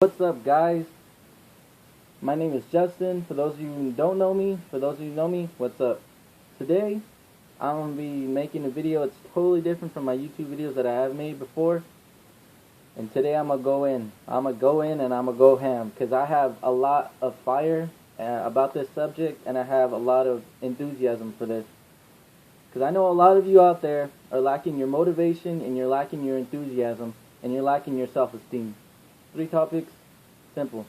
What's up, guys? My name is Justin. For those of you who don't know me, for those of you who know me, what's up? Today, I'm going to be making a video. It's totally different from my YouTube videos that I have made before. And today I'm going to go in. I'm going to go in and I'm going to go ham. Because I have a lot of fire about this subject. And I have a lot of enthusiasm for this. Because I know a lot of you out there are lacking your motivation. And you're lacking your enthusiasm. And you're lacking your self-esteem. 3 topics. Simple.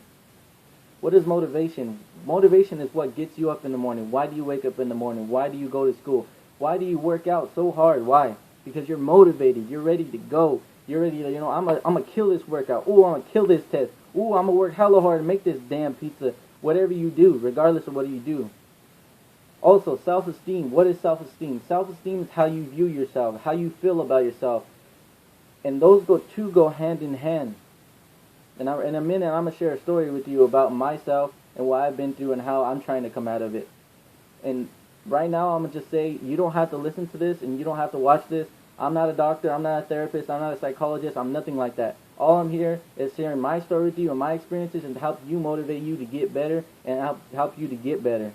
What is motivation? Motivation is what gets you up in the morning. Why do you wake up in the morning? Why do you go to school? Why do you work out so hard? Why? Because you're motivated. You're ready to go. You're ready to, I'm gonna kill this workout. Ooh, I'm gonna kill this test. Ooh, I'm gonna work hella hard and make this damn pizza. Whatever you do, regardless of what you do. Also, self-esteem. What is self-esteem? Self-esteem is how you view yourself, how you feel about yourself. And those go hand in hand. And in a minute, I'm going to share a story with you about myself and what I've been through and how I'm trying to come out of it. And right now, I'm going to just say, you don't have to listen to this and you don't have to watch this. I'm not a doctor. I'm not a therapist. I'm not a psychologist. I'm nothing like that. All I'm here is sharing my story with you and my experiences and to help you motivate you to get better and help you to get better.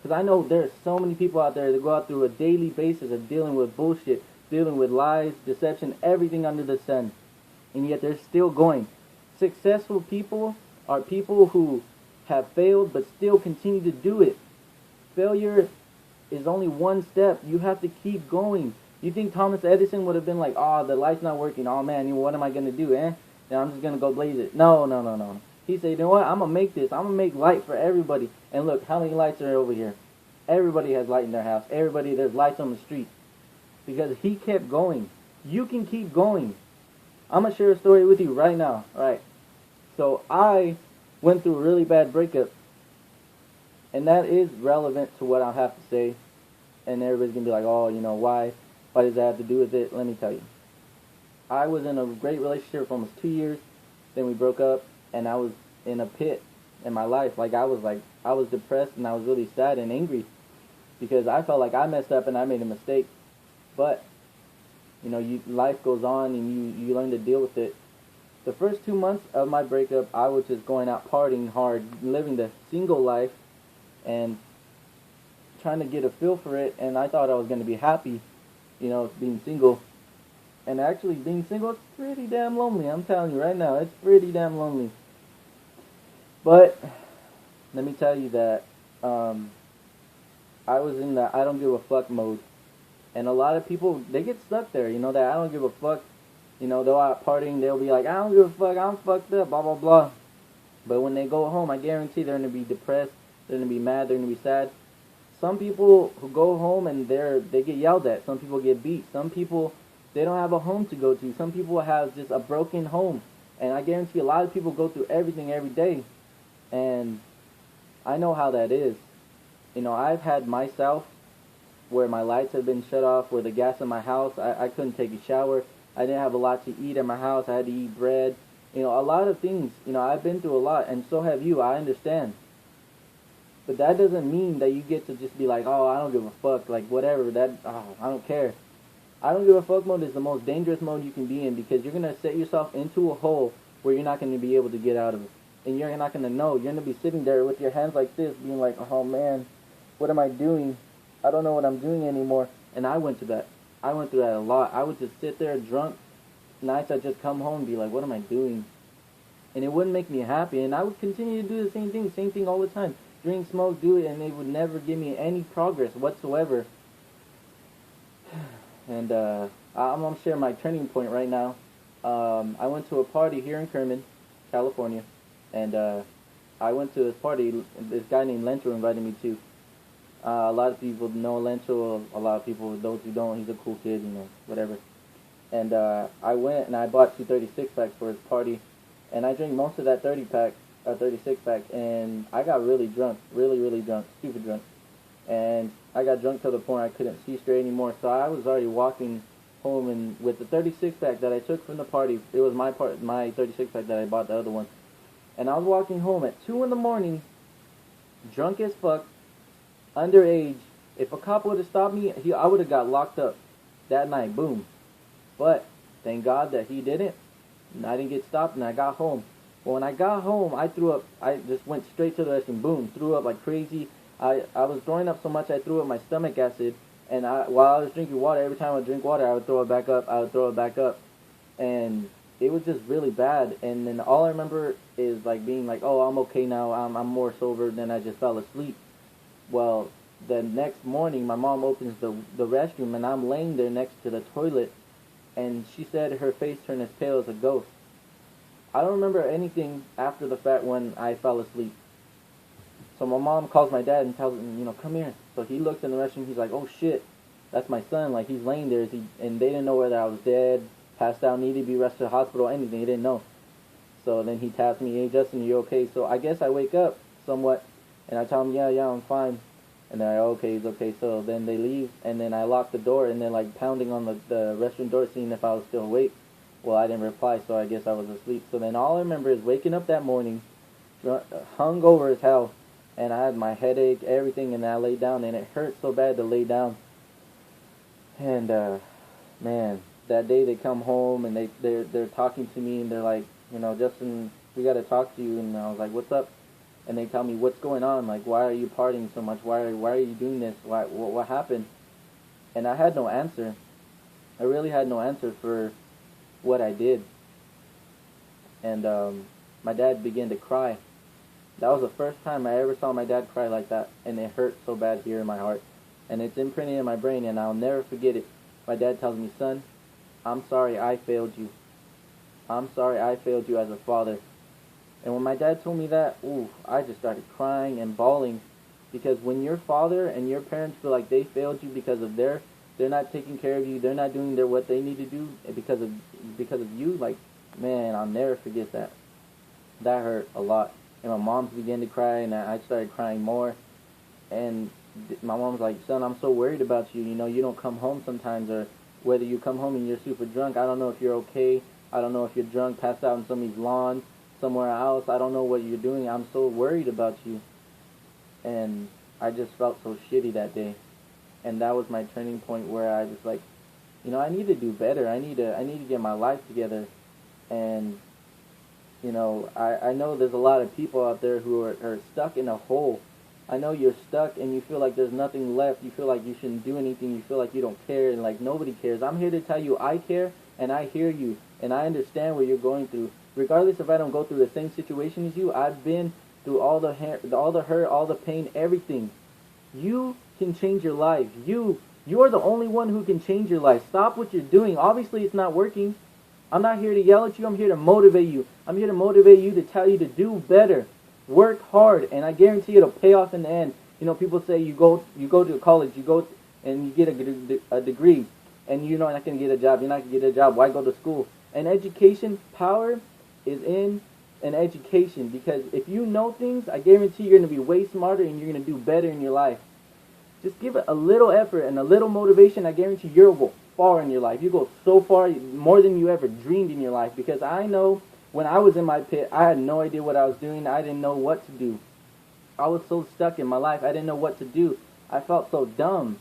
Because I know there's so many people out there that go out through a daily basis of dealing with bullshit, dealing with lies, deception, everything under the sun. And yet they're still going. Successful people are people who have failed but still continue to do it. Failure is only one step. You have to keep going. You think Thomas Edison would have been like, oh, the light's not working. Oh, man, what am I going to do, Then I'm just going to go blaze it. No. He said, you know what? I'm going to make this. I'm going to make light for everybody. And look, how many lights are over here? Everybody has light in their house. There's lights on the street. Because he kept going. You can keep going. I'm going to share a story with you right now. All right. So I went through a really bad breakup, and that is relevant to what I have to say, and everybody's going to be like, oh, why does that have to do with it? Let me tell you. I was in a great relationship for almost 2 years, then we broke up, and I was in a pit in my life. I was depressed, and I was really sad and angry, because I felt like I messed up and I made a mistake, but, life goes on, and you learn to deal with it. The first 2 months of my breakup, I was just going out partying hard, living the single life, and trying to get a feel for it, and I thought I was going to be happy, being single. And actually, being single is pretty damn lonely, I'm telling you right now, it's pretty damn lonely. But, let me tell you that, I was in the I don't give a fuck mode. And a lot of people, they get stuck there, that I don't give a fuck. They'll out partying, they'll be like, I don't give a fuck, I'm fucked up, blah, blah, blah. But when they go home, I guarantee they're going to be depressed, they're going to be mad, they're going to be sad. Some people who go home and they get yelled at. Some people get beat. Some people, they don't have a home to go to. Some people have just a broken home. And I guarantee a lot of people go through everything every day. And I know how that is. I've had myself where my lights have been shut off, where the gas in my house, I couldn't take a shower. I didn't have a lot to eat at my house. I had to eat bread. A lot of things. I've been through a lot, and so have you. I understand. But that doesn't mean that you get to just be like, oh, I don't give a fuck. Like, whatever. I don't care. I don't give a fuck mode is the most dangerous mode you can be in, because you're going to set yourself into a hole where you're not going to be able to get out of it. And you're not going to know. You're going to be sitting there with your hands like this, being like, oh, man, what am I doing? I don't know what I'm doing anymore. And I went through that. I went through that a lot. I would just sit there drunk. Nights I'd just come home and be like, what am I doing? And it wouldn't make me happy. And I would continue to do the same thing all the time. Drink, smoke, do it, and it would never give me any progress whatsoever. And I'm going to share my turning point right now. I went to a party here in Kerman, California. And I went to this party. This guy named Lencho invited me to. A lot of people know Lencho, a lot of people, those who don't, he's a cool kid, whatever. And I went and I bought 2 36-packs for his party, and I drank most of that 36-pack, and I got really drunk, really drunk, stupid drunk. And I got drunk to the point I couldn't see straight anymore, so I was already walking home, and with the 36-pack that I took from the party, it was my 36-pack that I bought the other one. And I was walking home at 2 in the morning, drunk as fuck, underage. If a cop would have stopped me, I would have got locked up that night. Boom. But thank God that he didn't. And I didn't get stopped, and I got home. Well, when I got home, I threw up. I just went straight to the restroom. Boom, threw up like crazy. I was throwing up so much I threw up my stomach acid. And while I was drinking water, every time I would drink water, I would throw it back up. I would throw it back up, and it was just really bad. And then all I remember is like being like, "Oh, I'm okay now. I'm more sober." Then I just fell asleep. Well, the next morning, my mom opens the restroom, and I'm laying there next to the toilet, and she said her face turned as pale as a ghost. I don't remember anything after the fact when I fell asleep. So my mom calls my dad and tells him, come here. So he looks in the restroom. He's like, oh shit, that's my son. Like, he's laying there. And they didn't know whether I was dead, passed out, needed to be rushed to the hospital, anything. They didn't know. So then he taps me, hey Justin, you okay? So I guess I wake up somewhat, and I tell him, yeah, I'm fine. And they're like, okay, he's okay. So then they leave, and then I lock the door, and they're like pounding on the restroom door, seeing if I was still awake. Well, I didn't reply, so I guess I was asleep. So then all I remember is waking up that morning, hung over as hell, and I had my headache, everything, and I laid down, and it hurt so bad to lay down. And man, that day they come home, and they're talking to me, and they're like, Justin, we got to talk to you. And I was like, what's up? And they tell me, what's going on? Like, why are you partying so much? Why are you doing this? What happened? And I had no answer. I really had no answer for what I did. And my dad began to cry. That was the first time I ever saw my dad cry like that, and it hurt so bad here in my heart. And it's imprinted in my brain, and I'll never forget it. My dad tells me, son, I'm sorry I failed you. I'm sorry I failed you as a father. And when my dad told me that, I just started crying and bawling, because when your father and your parents feel like they failed you because of they're not taking care of you, they're not doing what they need to do because of you, like, man, I'll never forget that. That hurt a lot. And my mom began to cry, and I started crying more. And my mom was like, son, I'm so worried about you. You don't come home sometimes, or whether you come home and you're super drunk, I don't know if you're okay. I don't know if you're drunk, passed out on somebody's lawn, somewhere else. I don't know what you're doing. I'm so worried about you. And I just felt so shitty that day. And that was my turning point where I was like, I need to do better. I need to get my life together. And I know there's a lot of people out there who are stuck in a hole. I know you're stuck and you feel like there's nothing left. You feel like you shouldn't do anything. You feel like you don't care and like nobody cares. I'm here to tell you I care, and I hear you, and I understand what you're going through. Regardless if I don't go through the same situation as you, I've been through all the hurt, all the pain, everything. You can change your life. You are the only one who can change your life. Stop what you're doing. Obviously it's not working. I'm not here to yell at you. I'm here to motivate you. I'm here to motivate you, to tell you to do better. Work hard, and I guarantee it'll pay off in the end. People say you go to college, you go and you get a degree, and you're not going to get a job. You're not going to get a job. Why go to school? And education, power is in an education, because if you know things, I guarantee you're going to be way smarter and you're going to do better in your life. Just give it a little effort and a little motivation. I guarantee you'll go far in your life. You go so far, more than you ever dreamed in your life, because I know when I was in my pit, I had no idea what I was doing. I didn't know what to do. I was so stuck in my life. I didn't know what to do. I felt so dumb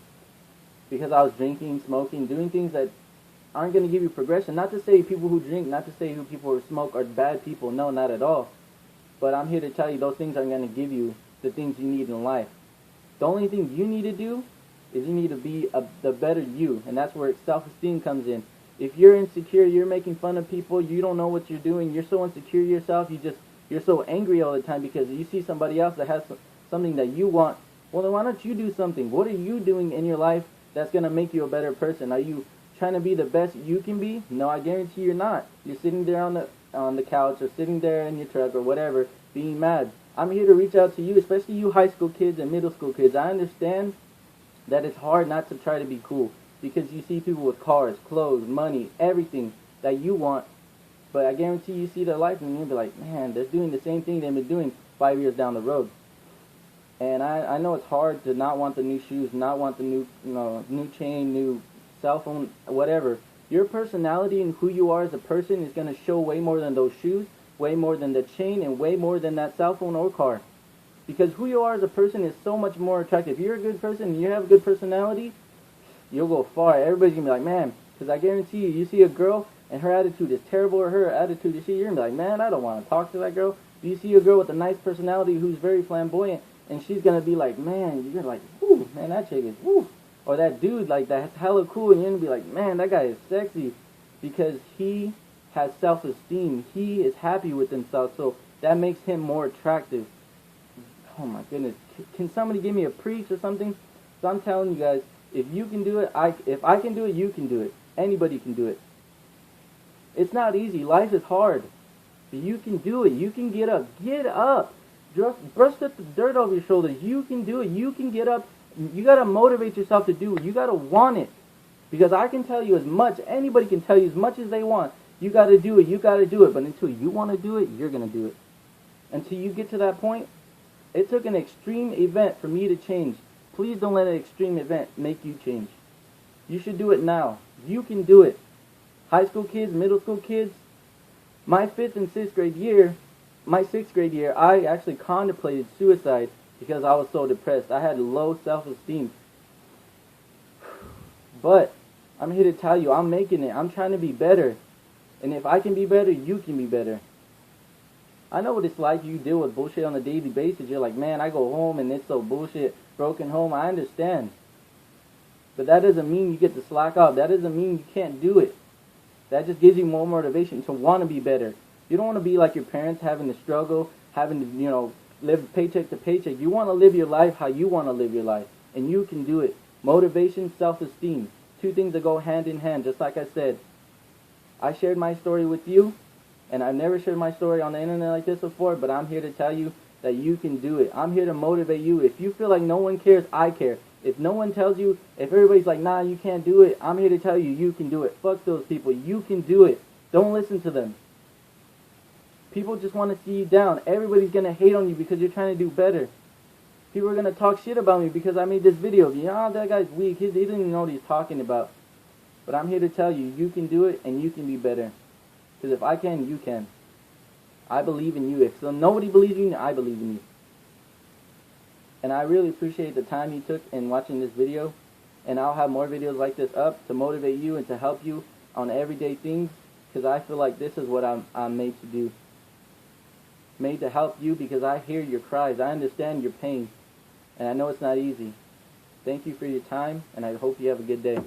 because I was drinking, smoking, doing things that aren't going to give you progression. Not to say people who drink, not to say people who smoke are bad people. No, not at all. But I'm here to tell you those things aren't going to give you the things you need in life. The only thing you need to do is you need to be the better you. And that's where self-esteem comes in. If you're insecure, you're making fun of people, you don't know what you're doing, you're so insecure yourself, you're so angry all the time because you see somebody else that has something that you want. Well, then why don't you do something? What are you doing in your life that's going to make you a better person? Are you trying to be the best you can be? No, I guarantee you're not. You're sitting there on the couch or sitting there in your truck or whatever, being mad. I'm here to reach out to you, especially you high school kids and middle school kids. I understand that it's hard not to try to be cool, because you see people with cars, clothes, money, everything that you want, but I guarantee you see their life and you'll be like, man, they're doing the same thing they've been doing 5 years down the road. And I know it's hard to not want the new shoes, not want the new chain, new cell phone, whatever. Your personality and who you are as a person is going to show way more than those shoes, way more than the chain, and way more than that cell phone or car. Because who you are as a person is so much more attractive. If you're a good person and you have a good personality, you'll go far. Everybody's going to be like, man, because I guarantee you see a girl, and her attitude is terrible, or her attitude is shit, you're gonna be like, man, I don't want to talk to that girl. Do you see a girl with a nice personality who's very flamboyant, and she's gonna be like, man, you're like, whoo, man, that chick is whoo. Or that dude, like, that's hella cool, and you're gonna be like, man, that guy is sexy, because he has self-esteem. He is happy with himself, so that makes him more attractive. Oh my goodness, can somebody give me a preach or something? So I'm telling you guys, if you can do it, if I can do it, you can do it. Anybody can do it. It's not easy. Life is hard. But you can do it. You can get up. Get up. Just brush the dirt off your shoulders. You can do it. You can get up. You got to motivate yourself to do it. You got to want it. Because I can tell you as much, anybody can tell you as much as they want. You got to do it. You got to do it. But until you want to do it, you're going to do it. Until you get to that point, it took an extreme event for me to change. Please don't let an extreme event make you change. You should do it now. You can do it. High school kids, middle school kids. My 5th and 6th grade year, my 6th grade year, I actually contemplated suicide because I was so depressed. I had low self-esteem. But I'm here to tell you, I'm making it. I'm trying to be better. And if I can be better, you can be better. I know what it's like. You deal with bullshit on a daily basis. You're like, man, I go home and it's so bullshit, broken home. I understand. But that doesn't mean you get to slack off. That doesn't mean you can't do it. That just gives you more motivation to want to be better. You don't want to be like your parents, having to struggle, having to, live paycheck to paycheck. You want to live your life how you want to live your life. And you can do it. Motivation, self-esteem. 2 things that go hand in hand, just like I said. I shared my story with you. And I've never shared my story on the internet like this before, but I'm here to tell you that you can do it. I'm here to motivate you. If you feel like no one cares, I care. If no one tells you, if everybody's like, nah, you can't do it, I'm here to tell you, you can do it. Fuck those people. You can do it. Don't listen to them. People just want to see you down. Everybody's going to hate on you because you're trying to do better. People are going to talk shit about me because I made this video. That guy's weak. He doesn't even know what he's talking about. But I'm here to tell you, you can do it and you can be better. Because if I can, you can. I believe in you. If nobody believes in you, I believe in you. And I really appreciate the time you took in watching this video. And I'll have more videos like this up to motivate you and to help you on everyday things. Because I feel like this is what I'm made to do. Made to help you because I hear your cries. I understand your pain. And I know it's not easy. Thank you for your time, and I hope you have a good day.